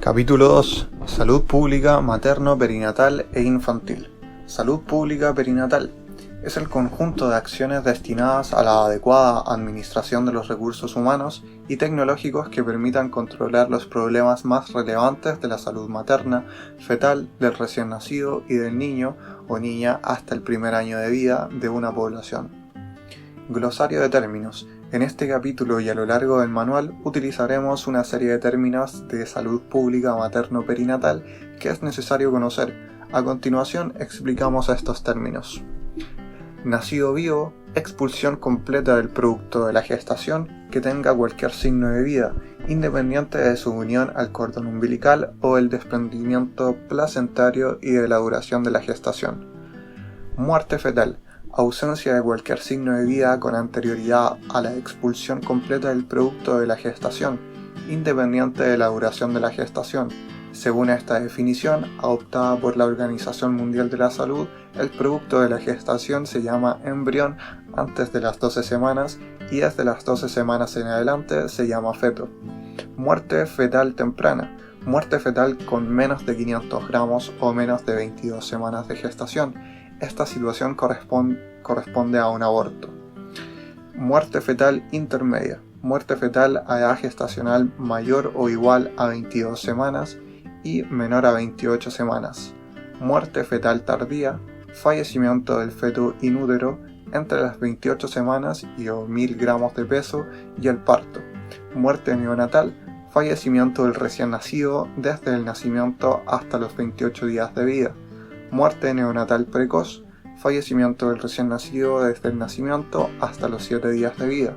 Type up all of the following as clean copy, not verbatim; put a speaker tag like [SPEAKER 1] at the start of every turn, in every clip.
[SPEAKER 1] Capítulo 2. Salud pública materno-perinatal e infantil. Salud pública perinatal es el conjunto de acciones destinadas a la adecuada administración de los recursos humanos y tecnológicos que permitan controlar los problemas más relevantes de la salud materna, fetal, del recién nacido y del niño o niña hasta el primer año de vida de una población. Glosario de términos. En este capítulo y a lo largo del manual utilizaremos una serie de términos de salud pública materno-perinatal que es necesario conocer. A continuación explicamos estos términos. Nacido vivo, expulsión completa del producto de la gestación que tenga cualquier signo de vida, independiente de su unión al cordón umbilical o el desprendimiento placentario y de la duración de la gestación. Muerte fetal. Ausencia de cualquier signo de vida con anterioridad a la expulsión completa del producto de la gestación, independiente de la duración de la gestación. Según esta definición, adoptada por la Organización Mundial de la Salud, el producto de la gestación se llama embrión antes de las 12 semanas y desde las 12 semanas en adelante se llama feto. Muerte fetal temprana. Muerte fetal con menos de 500 gramos o menos de 22 semanas de gestación. Esta situación corresponde a un aborto. Muerte fetal intermedia. Muerte fetal a edad gestacional mayor o igual a 22 semanas y menor a 28 semanas. Muerte fetal tardía. Fallecimiento del feto in útero entre las 28 semanas y o 1000 gramos de peso y el parto. Muerte neonatal. Fallecimiento del recién nacido desde el nacimiento hasta los 28 días de vida. Muerte neonatal precoz, fallecimiento del recién nacido desde el nacimiento hasta los 7 días de vida.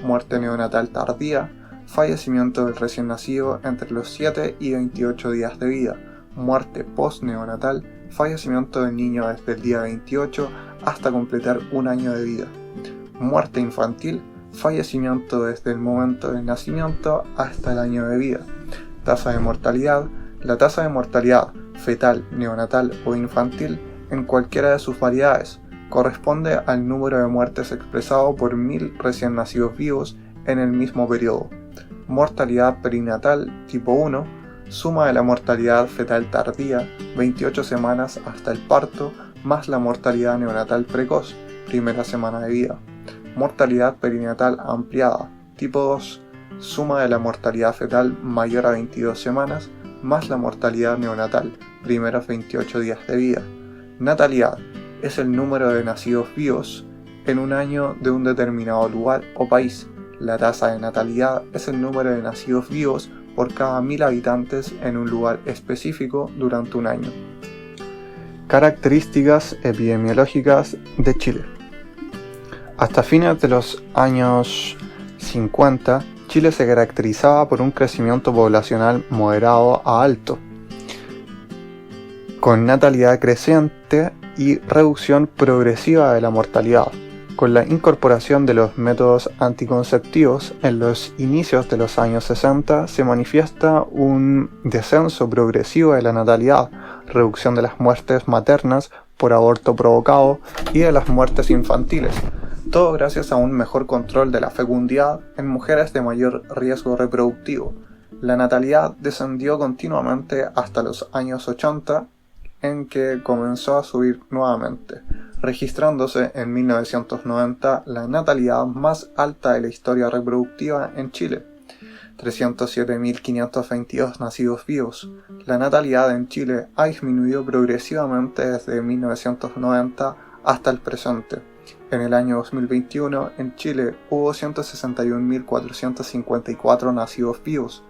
[SPEAKER 1] Muerte neonatal tardía, fallecimiento del recién nacido entre los 7 y 28 días de vida. Muerte postneonatal, fallecimiento del niño desde el día 28 hasta completar un año de vida. Muerte infantil, fallecimiento desde el momento del nacimiento hasta el año de vida. Tasa de mortalidad. La tasa de mortalidad fetal, neonatal o infantil en cualquiera de sus variedades corresponde al número de muertes expresado por 1000 recién nacidos vivos en el mismo periodo. Mortalidad perinatal tipo 1, suma de la mortalidad fetal tardía, 28 semanas hasta el parto, más la mortalidad neonatal precoz, primera semana de vida. Mortalidad perinatal ampliada tipo 2, suma de la mortalidad fetal mayor a 22 semanas, más la mortalidad neonatal, primeros 28 días de vida. Natalidad es el número de nacidos vivos en un año de un determinado lugar o país. La tasa de natalidad es el número de nacidos vivos por cada 1000 habitantes en un lugar específico durante un año. Características epidemiológicas de Chile. Hasta fines de los años 50, Chile se caracterizaba por un crecimiento poblacional moderado a alto, con natalidad creciente y reducción progresiva de la mortalidad. Con la incorporación de los métodos anticonceptivos en los inicios de los años 60 se manifiesta un descenso progresivo de la natalidad, reducción de las muertes maternas por aborto provocado y de las muertes infantiles. Todo gracias a un mejor control de la fecundidad en mujeres de mayor riesgo reproductivo. La natalidad descendió continuamente hasta los años 80, en que comenzó a subir nuevamente, registrándose en 1990 la natalidad más alta de la historia reproductiva en Chile, 307.522 nacidos vivos. La natalidad en Chile ha disminuido progresivamente desde 1990 hasta el presente. En el año 2021, en Chile hubo 161.454 nacidos vivos.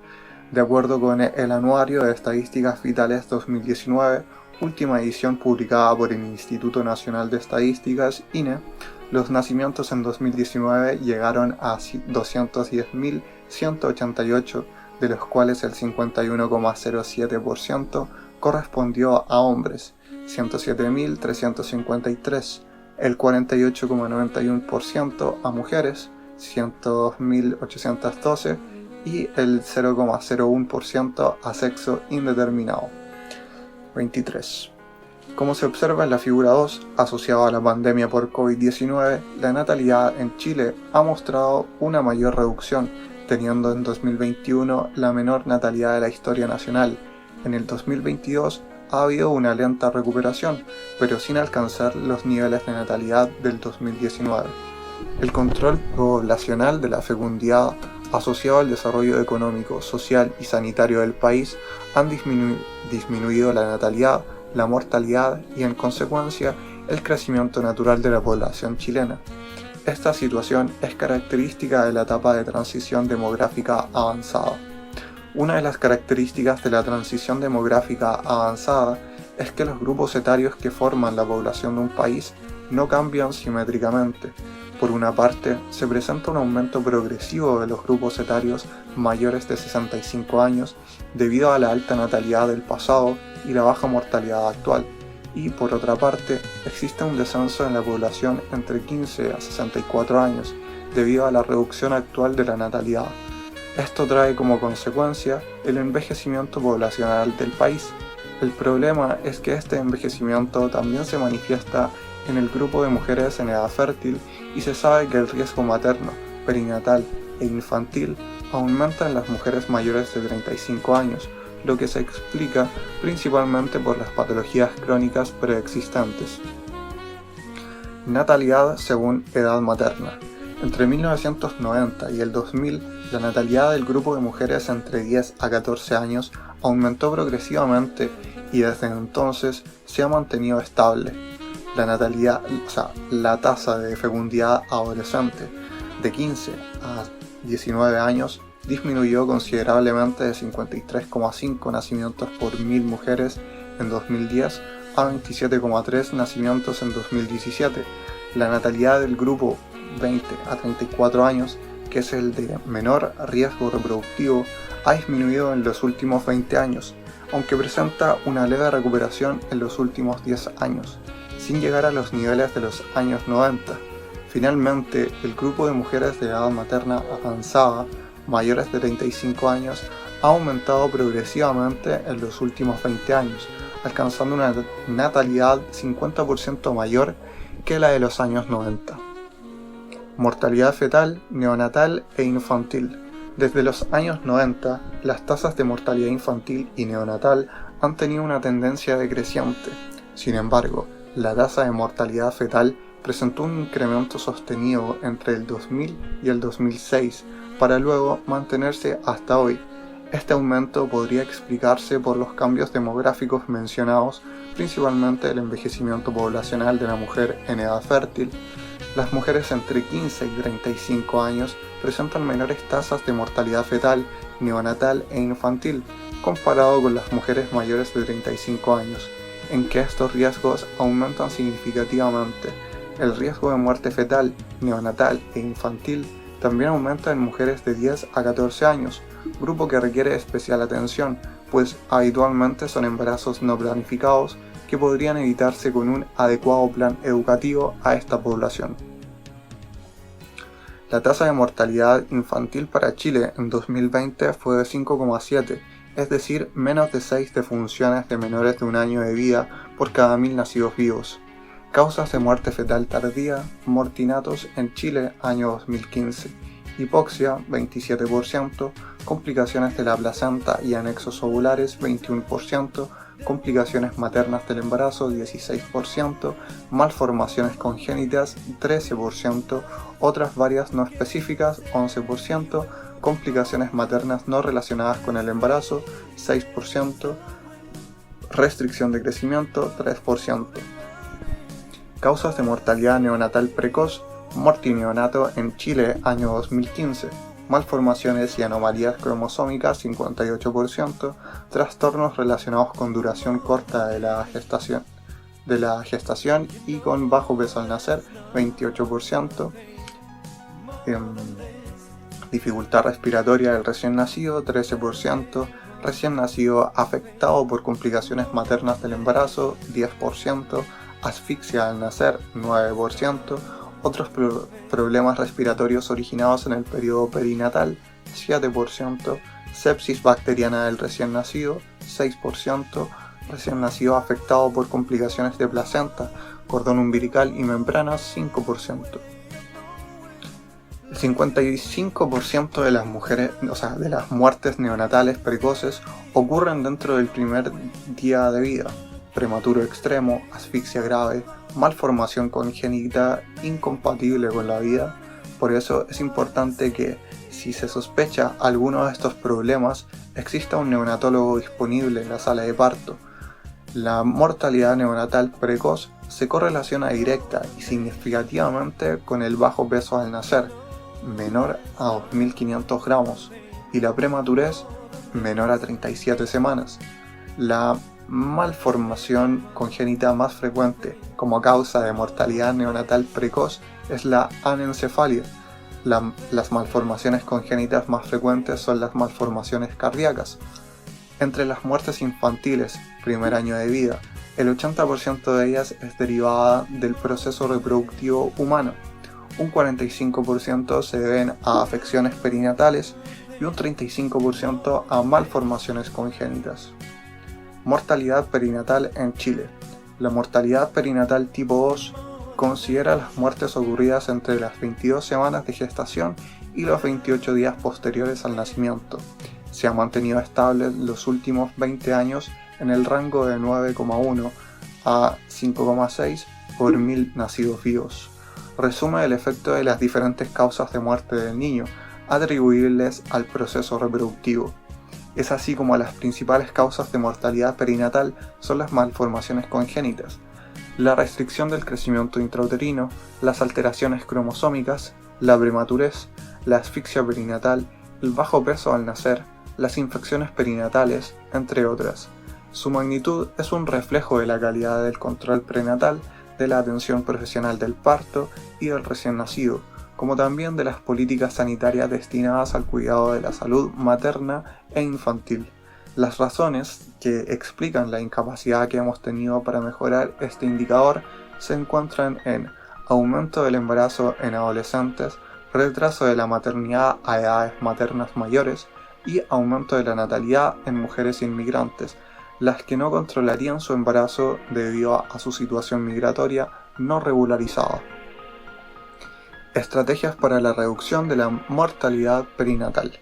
[SPEAKER 1] De acuerdo con el Anuario de Estadísticas Vitales 2019, última edición publicada por el Instituto Nacional de Estadísticas, INE, los nacimientos en 2019 llegaron a 210.188, de los cuales el 51,07% correspondió a hombres, 107.353, el 48,91% a mujeres, 102.812 y el 0,01% a sexo indeterminado. 23. Como se observa en la figura 2, asociada a la pandemia por COVID-19, la natalidad en Chile ha mostrado una mayor reducción teniendo en 2021 la menor natalidad de la historia nacional. En el 2022 ha habido una lenta recuperación, pero sin alcanzar los niveles de natalidad del 2019. El control poblacional de la fecundidad asociado al desarrollo económico, social y sanitario del país han disminuido la natalidad, la mortalidad y, en consecuencia, el crecimiento natural de la población chilena. Esta situación es característica de la etapa de transición demográfica avanzada. Una de las características de la transición demográfica avanzada es que los grupos etarios que forman la población de un país no cambian simétricamente. Por una parte, se presenta un aumento progresivo de los grupos etarios mayores de 65 años debido a la alta natalidad del pasado y la baja mortalidad actual, y por otra parte, existe un descenso en la población entre 15 a 64 años debido a la reducción actual de la natalidad. Esto trae como consecuencia el envejecimiento poblacional del país. El problema es que este envejecimiento también se manifiesta en el grupo de mujeres en edad fértil y se sabe que el riesgo materno, perinatal e infantil aumenta en las mujeres mayores de 35 años, lo que se explica principalmente por las patologías crónicas preexistentes. Natalidad según edad materna. Entre 1990 y el 2000, la natalidad del grupo de mujeres entre 10 a 14 años aumentó progresivamente y desde entonces se ha mantenido estable. La tasa de fecundidad adolescente de 15 a 19 años disminuyó considerablemente de 53,5 nacimientos por 1000 mujeres en 2010 a 27,3 nacimientos en 2017. La natalidad del grupo 20 a 34 años, que es el de menor riesgo reproductivo, ha disminuido en los últimos 20 años, aunque presenta una leve recuperación en los últimos 10 años, sin llegar a los niveles de los años 90. Finalmente, el grupo de mujeres de edad materna avanzada, mayores de 35 años, ha aumentado progresivamente en los últimos 20 años, alcanzando una natalidad 50% mayor que la de los años 90. Mortalidad fetal, neonatal e infantil. Desde los años 90, las tasas de mortalidad infantil y neonatal han tenido una tendencia decreciente. Sin embargo, la tasa de mortalidad fetal presentó un incremento sostenido entre el 2000 y el 2006, para luego mantenerse hasta hoy. Este aumento podría explicarse por los cambios demográficos mencionados, principalmente el envejecimiento poblacional de la mujer en edad fértil. Las mujeres entre 15 y 35 años presentan menores tasas de mortalidad fetal, neonatal e infantil, comparado con las mujeres mayores de 35 años, en que estos riesgos aumentan significativamente. El riesgo de muerte fetal, neonatal e infantil también aumenta en mujeres de 10 a 14 años, grupo que requiere especial atención, pues habitualmente son embarazos no planificados que podrían evitarse con un adecuado plan educativo a esta población. La tasa de mortalidad infantil para Chile en 2020 fue de 5,7, es decir, menos de 6 defunciones de menores de un año de vida por cada 1000 nacidos vivos. Causas de muerte fetal tardía, mortinatos en Chile año 2015, hipoxia 27%, complicaciones de la placenta y anexos ovulares 21%, complicaciones maternas del embarazo 16%, malformaciones congénitas 13%, otras varias no específicas 11%, complicaciones maternas no relacionadas con el embarazo 6%, restricción de crecimiento 3%. Causas de mortalidad neonatal precoz, mortineonato en Chile año 2015, malformaciones y anomalías cromosómicas 58%, trastornos relacionados con duración corta de la gestación y con bajo peso al nacer 28%, dificultad respiratoria del recién nacido 13%, recién nacido afectado por complicaciones maternas del embarazo 10%, asfixia al nacer 9%, otros problemas respiratorios originados en el periodo perinatal 7%, sepsis bacteriana del recién nacido 6%, recién nacido afectado por complicaciones de placenta, cordón umbilical y membranas 5%. El 55% de las mujeres, de las muertes neonatales precoces ocurren dentro del primer día de vida. Prematuro extremo, asfixia grave, malformación congénita incompatible con la vida. Por eso es importante que, si se sospecha alguno de estos problemas, exista un neonatólogo disponible en la sala de parto. La mortalidad neonatal precoz se correlaciona directa y significativamente con el bajo peso al nacer, menor a 2.500 gramos, y la prematurez, menor a 37 semanas. La malformación congénita más frecuente como causa de mortalidad neonatal precoz es la anencefalia. Las malformaciones congénitas más frecuentes son las malformaciones cardíacas. Entre las muertes infantiles, primer año de vida, el 80% de ellas es derivada del proceso reproductivo humano. Un 45% se deben a afecciones perinatales y un 35% a malformaciones congénitas. Mortalidad perinatal en Chile. La mortalidad perinatal tipo 2 considera las muertes ocurridas entre las 22 semanas de gestación y los 28 días posteriores al nacimiento. Se ha mantenido estable los últimos 20 años en el rango de 9,1 a 5,6 por 1000 nacidos vivos. Resume el efecto de las diferentes causas de muerte del niño atribuibles al proceso reproductivo. Es así como las principales causas de mortalidad perinatal son las malformaciones congénitas, la restricción del crecimiento intrauterino, las alteraciones cromosómicas, la prematurez, la asfixia perinatal, el bajo peso al nacer, las infecciones perinatales, entre otras. Su magnitud es un reflejo de la calidad del control prenatal, de la atención profesional del parto y del recién nacido, como también de las políticas sanitarias destinadas al cuidado de la salud materna e infantil. Las razones que explican la incapacidad que hemos tenido para mejorar este indicador se encuentran en aumento del embarazo en adolescentes, retraso de la maternidad a edades maternas mayores y aumento de la natalidad en mujeres inmigrantes, las que no controlarían su embarazo debido a su situación migratoria no regularizada. Estrategias para la reducción de la mortalidad perinatal.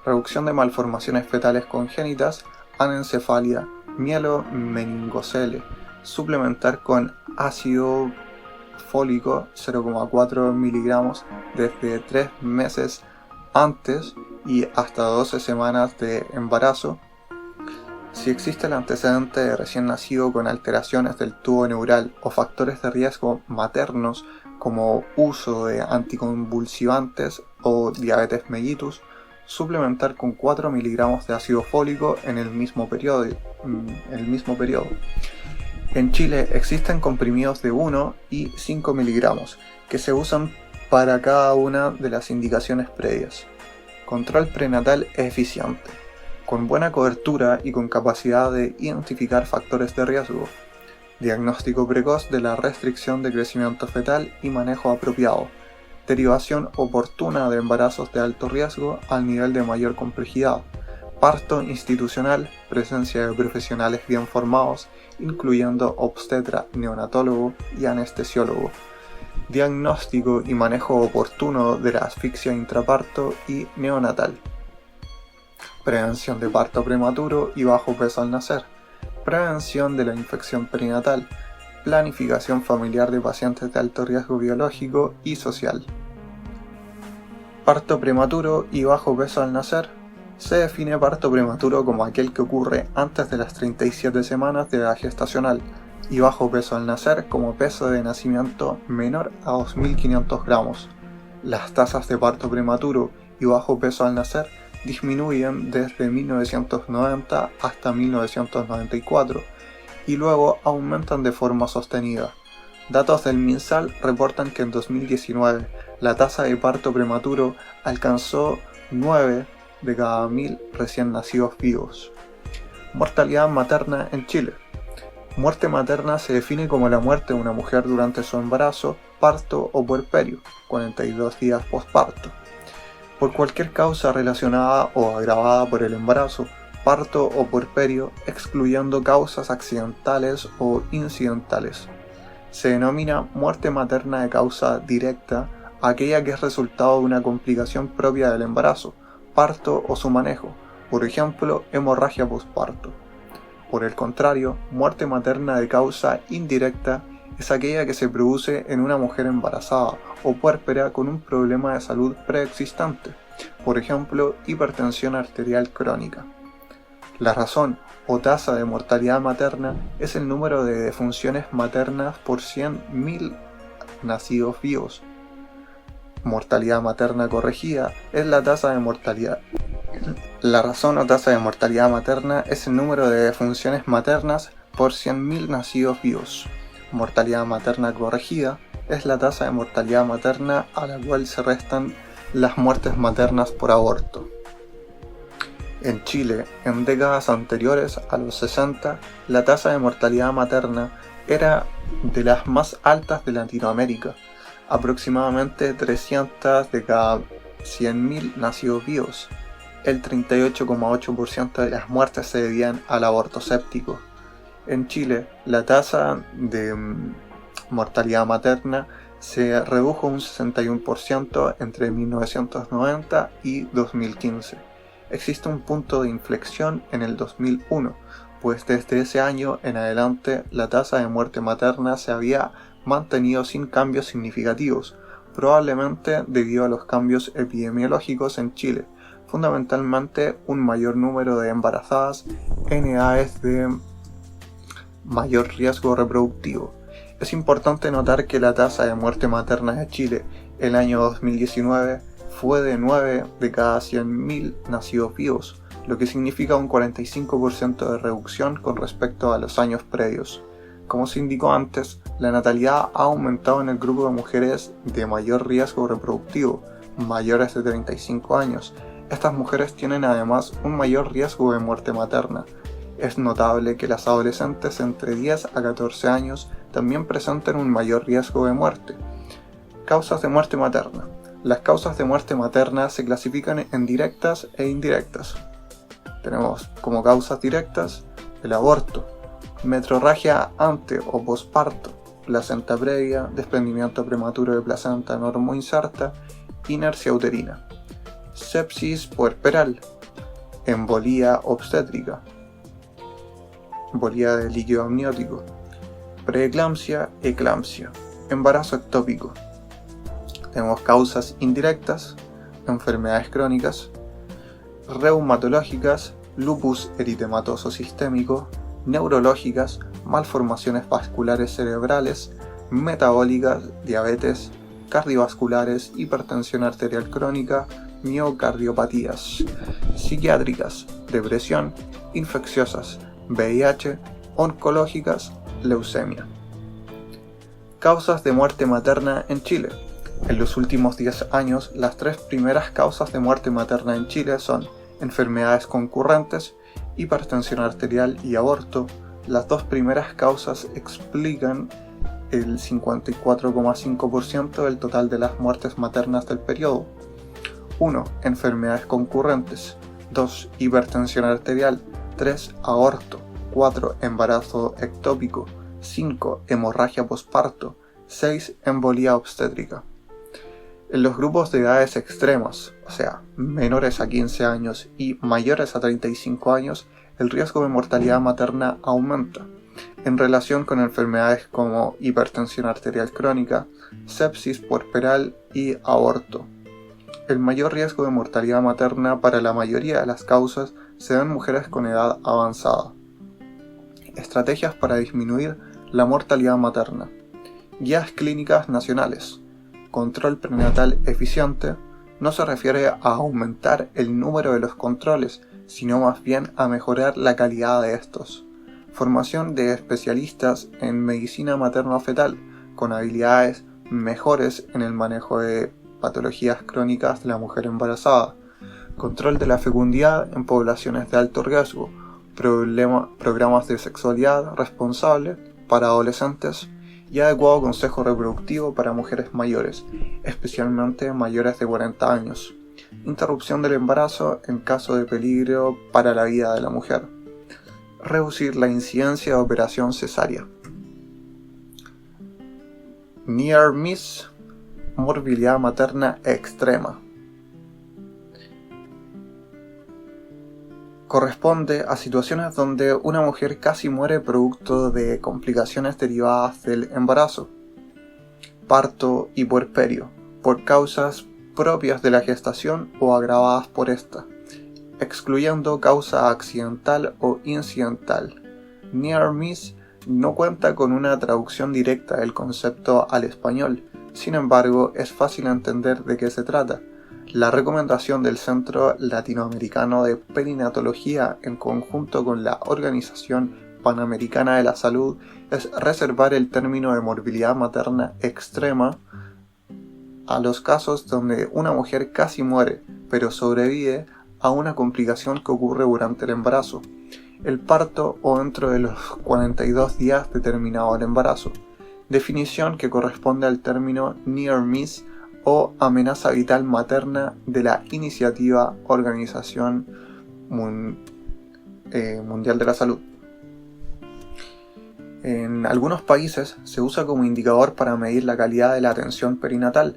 [SPEAKER 1] Reducción de malformaciones fetales congénitas, anencefalia, mielomeningocele, suplementar con ácido fólico 0,4 miligramos desde 3 meses antes y hasta 12 semanas de embarazo. Si existe el antecedente de recién nacido con alteraciones del tubo neural o factores de riesgo maternos como uso de anticonvulsivantes o diabetes mellitus, suplementar con 4 miligramos de ácido fólico en el mismo periodo. En Chile existen comprimidos de 1 y 5 miligramos que se usan para cada una de las indicaciones previas. Control prenatal eficiente, con buena cobertura y con capacidad de identificar factores de riesgo. Diagnóstico precoz de la restricción de crecimiento fetal y manejo apropiado. Derivación oportuna de embarazos de alto riesgo al nivel de mayor complejidad. Parto institucional, presencia de profesionales bien formados, incluyendo obstetra, neonatólogo y anestesiólogo. Diagnóstico y manejo oportuno de la asfixia intraparto y neonatal. Prevención de parto prematuro y bajo peso al nacer. Prevención de la infección perinatal. Planificación familiar de pacientes de alto riesgo biológico y social. Parto prematuro y bajo peso al nacer. Se define parto prematuro como aquel que ocurre antes de las 37 semanas de edad gestacional y bajo peso al nacer como peso de nacimiento menor a 2.500 gramos. Las tasas de parto prematuro y bajo peso al nacer disminuyen desde 1990 hasta 1994 y luego aumentan de forma sostenida. Datos del MinSal reportan que en 2019 la tasa de parto prematuro alcanzó 9 de cada 1000 recién nacidos vivos. Mortalidad materna en Chile. Muerte materna se define como la muerte de una mujer durante su embarazo, parto o puerperio, 42 días postparto, por cualquier causa relacionada o agravada por el embarazo, parto o puerperio, excluyendo causas accidentales o incidentales. Se denomina muerte materna de causa directa aquella que es resultado de una complicación propia del embarazo, parto o su manejo, por ejemplo, hemorragia posparto. Por el contrario, muerte materna de causa indirecta es aquella que se produce en una mujer embarazada o puérpera con un problema de salud preexistente, por ejemplo, hipertensión arterial crónica. La razón o tasa de mortalidad materna es el número de defunciones maternas por 100.000 nacidos vivos. Mortalidad materna corregida es la tasa de mortalidad. La razón o tasa de mortalidad materna es el número de defunciones maternas por 100.000 nacidos vivos. Mortalidad materna corregida es la tasa de mortalidad materna a la cual se restan las muertes maternas por aborto. En Chile, en décadas anteriores a los 60, la tasa de mortalidad materna era de las más altas de Latinoamérica, aproximadamente 300 de cada 100.000 nacidos vivos. El 38,8% de las muertes se debían al aborto séptico. En Chile, la tasa de mortalidad materna se redujo un 61% entre 1990 y 2015. Existe un punto de inflexión en el 2001, pues desde ese año en adelante la tasa de muerte materna se había mantenido sin cambios significativos, probablemente debido a los cambios epidemiológicos en Chile, fundamentalmente un mayor número de embarazadas en edades de mayor riesgo reproductivo. Es importante notar que la tasa de muerte materna de Chile el año 2019 fue de 9 de cada 100.000 nacidos vivos, lo que significa un 45% de reducción con respecto a los años previos. Como se indicó antes, la natalidad ha aumentado en el grupo de mujeres de mayor riesgo reproductivo, mayores de 35 años. Estas mujeres tienen además un mayor riesgo de muerte materna. Es notable que las adolescentes entre 10 a 14 años también presentan un mayor riesgo de muerte. Causas de muerte materna. Las causas de muerte materna se clasifican en directas e indirectas. Tenemos como causas directas el aborto, metrorragia ante o posparto, placenta previa, desprendimiento prematuro de placenta normoinserta, inercia uterina, sepsis puerperal, embolía obstétrica, embolía de líquido amniótico, preeclampsia, eclampsia, embarazo ectópico. Tenemos causas indirectas, enfermedades crónicas, reumatológicas, lupus eritematoso sistémico, neurológicas, malformaciones vasculares cerebrales, metabólicas, diabetes, cardiovasculares, hipertensión arterial crónica, miocardiopatías, psiquiátricas, depresión, infecciosas, VIH, oncológicas, leucemia. Causas de muerte materna en Chile. En los últimos 10 años, las 3 primeras causas de muerte materna en Chile son enfermedades concurrentes, hipertensión arterial y aborto. Las 2 primeras causas explican el 54,5% del total de las muertes maternas del periodo. 1. Enfermedades concurrentes. 2. Hipertensión arterial. 3. Aborto. 4. Embarazo ectópico. 5. Hemorragia posparto. 6. Embolía obstétrica. En los grupos de edades extremas, o sea, menores a 15 años y mayores a 35 años, el riesgo de mortalidad materna aumenta, en relación con enfermedades como hipertensión arterial crónica, sepsis puerperal y aborto. El mayor riesgo de mortalidad materna para la mayoría de las causas se da en mujeres con edad avanzada. Estrategias para disminuir la mortalidad materna. Guías clínicas nacionales. Control prenatal eficiente no se refiere a aumentar el número de los controles, sino más bien a mejorar la calidad de estos. Formación de especialistas en medicina materno-fetal, con habilidades mejores en el manejo de patologías crónicas de la mujer embarazada. Control de la fecundidad en poblaciones de alto riesgo. Programas de sexualidad responsable para adolescentes y adecuado consejo reproductivo para mujeres mayores, especialmente mayores de 40 años. Interrupción del embarazo en caso de peligro para la vida de la mujer. Reducir la incidencia de operación cesárea. Near miss, morbilidad materna extrema. Corresponde a situaciones donde una mujer casi muere producto de complicaciones derivadas del embarazo, parto y puerperio, por causas propias de la gestación o agravadas por esta, excluyendo causa accidental o incidental. Near miss no cuenta con una traducción directa del concepto al español, sin embargo es fácil entender de qué se trata. La recomendación del Centro Latinoamericano de Perinatología en conjunto con la Organización Panamericana de la Salud es reservar el término de morbilidad materna extrema a los casos donde una mujer casi muere, pero sobrevive a una complicación que ocurre durante el embarazo, el parto o dentro de los 42 días de terminado el embarazo, definición que corresponde al término near miss o amenaza vital materna de la iniciativa Organización Mundial de la Salud. En algunos países se usa como indicador para medir la calidad de la atención perinatal.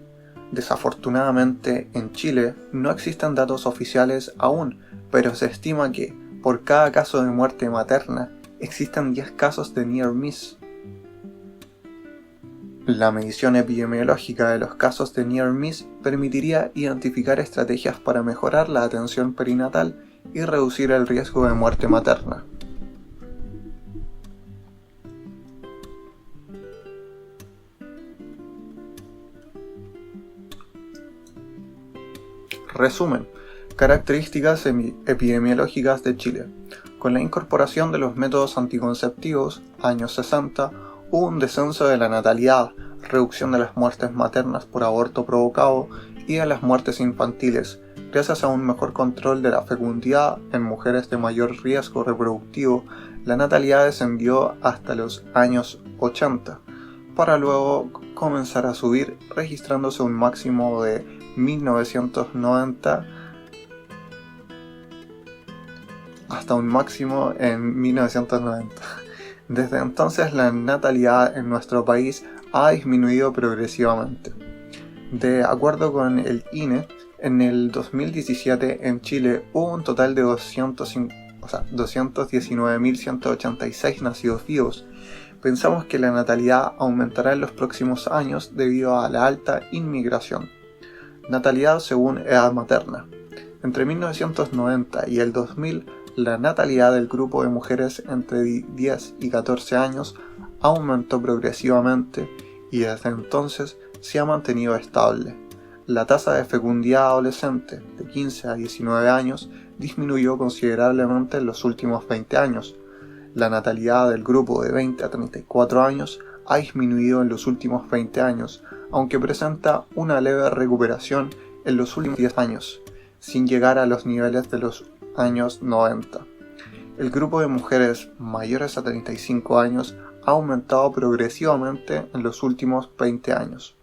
[SPEAKER 1] Desafortunadamente, en Chile no existen datos oficiales aún, pero se estima que, por cada caso de muerte materna, existen 10 casos de near miss. La medición epidemiológica de los casos de near miss permitiría identificar estrategias para mejorar la atención perinatal y reducir el riesgo de muerte materna. Resumen: características epidemiológicas de Chile. Con la incorporación de los métodos anticonceptivos, años 60, hubo un descenso de la natalidad, reducción de las muertes maternas por aborto provocado y de las muertes infantiles, gracias a un mejor control de la fecundidad en mujeres de mayor riesgo reproductivo. La natalidad descendió hasta los años 80, para luego comenzar a subir, registrándose un máximo de 1990 hasta un máximo en 1990. Desde entonces la natalidad en nuestro país ha disminuido progresivamente. De acuerdo con el INE, en el 2017 en Chile hubo un total de 219.186 nacidos vivos. Pensamos que la natalidad aumentará en los próximos años debido a la alta inmigración. Natalidad según edad materna. Entre 1990 y el 2000, la natalidad del grupo de mujeres entre 10 y 14 años aumentó progresivamente y desde entonces se ha mantenido estable. La tasa de fecundidad adolescente de 15 a 19 años disminuyó considerablemente en los últimos 20 años. La natalidad del grupo de 20 a 34 años ha disminuido en los últimos 20 años, aunque presenta una leve recuperación en los últimos 10 años, sin llegar a los niveles de los años 90. El grupo de mujeres mayores a 35 años ha aumentado progresivamente en los últimos 20 años.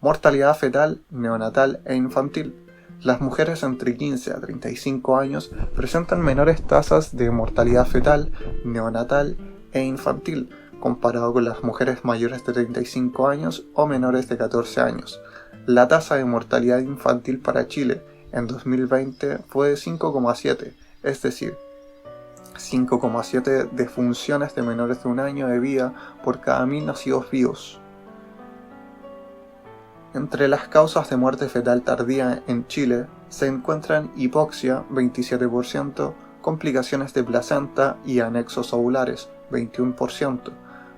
[SPEAKER 1] Mortalidad fetal, neonatal e infantil. Las mujeres entre 15 a 35 años presentan menores tasas de mortalidad fetal, neonatal e infantil comparado con las mujeres mayores de 35 años o menores de 14 años. La tasa de mortalidad infantil para Chile en 2020 fue de 5,7, es decir, 5,7 defunciones de menores de un año de vida por cada 1000 nacidos vivos. Entre las causas de muerte fetal tardía en Chile se encuentran hipoxia 27%, complicaciones de placenta y anexos ovulares 21%,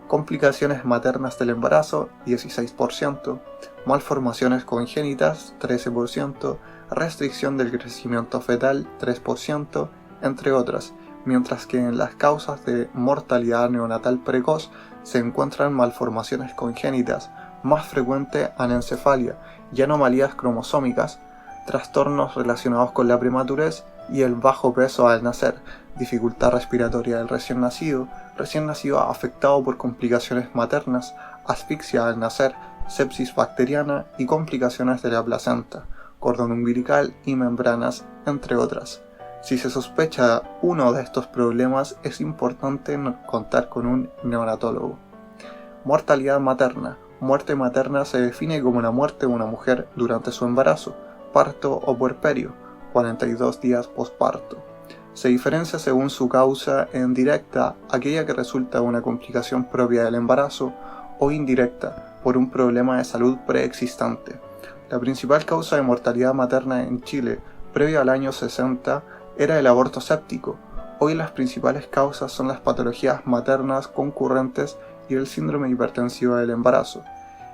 [SPEAKER 1] complicaciones maternas del embarazo 16%, malformaciones congénitas 13%, restricción del crecimiento fetal 3%, entre otras, mientras que en las causas de mortalidad neonatal precoz se encuentran malformaciones congénitas, más frecuente anencefalia y anomalías cromosómicas, trastornos relacionados con la prematurez y el bajo peso al nacer, dificultad respiratoria del recién nacido afectado por complicaciones maternas, asfixia al nacer, sepsis bacteriana y complicaciones de la placenta, cordón umbilical y membranas, entre otras. Si se sospecha uno de estos problemas, es importante contar con un neonatólogo. Mortalidad materna, Muerte materna se define como la muerte de una mujer durante su embarazo, parto o puerperio, 42 días posparto. Se diferencia según su causa en directa, aquella que resulta de una complicación propia del embarazo, o indirecta, por un problema de salud preexistente. La principal causa de mortalidad materna en Chile, previo al año 60, era el aborto séptico. Hoy las principales causas son las patologías maternas concurrentes y el síndrome hipertensivo del embarazo.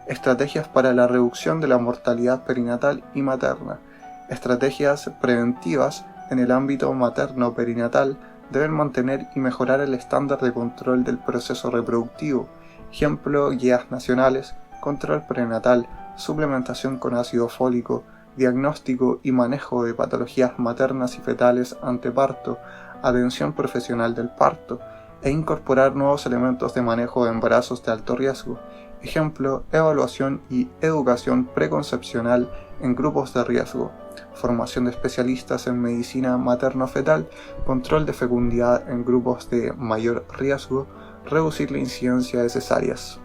[SPEAKER 1] Estrategias para la reducción de la mortalidad perinatal y materna. Estrategias preventivas en el ámbito materno-perinatal deben mantener y mejorar el estándar de control del proceso reproductivo. Ejemplo, guías nacionales, control prenatal, suplementación con ácido fólico, diagnóstico y manejo de patologías maternas y fetales ante parto, atención profesional del parto, e incorporar nuevos elementos de manejo de embarazos de alto riesgo. Ejemplo, evaluación y educación preconcepcional en grupos de riesgo, formación de especialistas en medicina materno-fetal, control de fecundidad en grupos de mayor riesgo, reducir la incidencia de cesáreas.